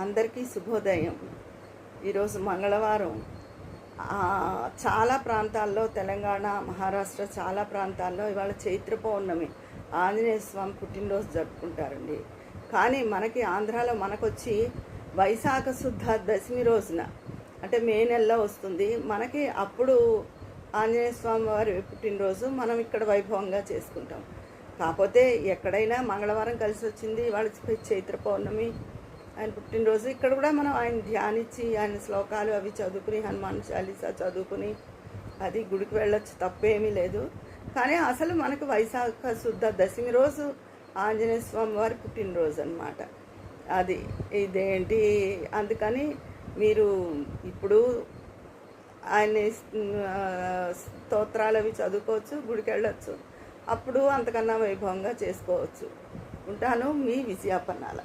అందరికీ శుభోదయం. ఈరోజు మంగళవారం. చాలా ప్రాంతాల్లో, తెలంగాణ, మహారాష్ట్ర చాలా ప్రాంతాల్లో ఇవాళ చైత్ర పౌర్ణమి, ఆంజనేయ స్వామి పుట్టినరోజు జరుపుకుంటారండి. కానీ మనకి ఆంధ్రాలో మనకొచ్చి వైశాఖ శుద్ధ దశమి రోజున, అంటే మే నెలలో వస్తుంది మనకి. అప్పుడు ఆంజనేయ స్వామి వారి పుట్టినరోజు మనం ఇక్కడ వైభవంగా చేసుకుంటాం. కాకపోతే ఎక్కడైనా మంగళవారం కలిసి వచ్చింది, వాళ్ళ చైత్ర పౌర్ణమి, ఆయన పుట్టినరోజు. ఇక్కడ కూడా మనం ఆయన ధ్యానించి ఆయన శ్లోకాలు అవి చదువుకుని, హనుమాన్ చాలీసా చదువుకుని అది గుడికి వెళ్ళొచ్చు, తప్పేమీ లేదు. కానీ అసలు మనకు వైశాఖ శుద్ధ దశమి రోజు ఆంజనేయ స్వామి వారి పుట్టినరోజు అన్నమాట. అది ఇదేంటి, అందుకని మీరు ఇప్పుడు ఆయన స్తోత్రాలు అవి చదువుకోవచ్చు, గుడికి వెళ్ళొచ్చు. అప్పుడు అంతకన్నా వైభవంగా చేసుకోవచ్చు. ఉంటాను, మీ విజయాపన్నాల.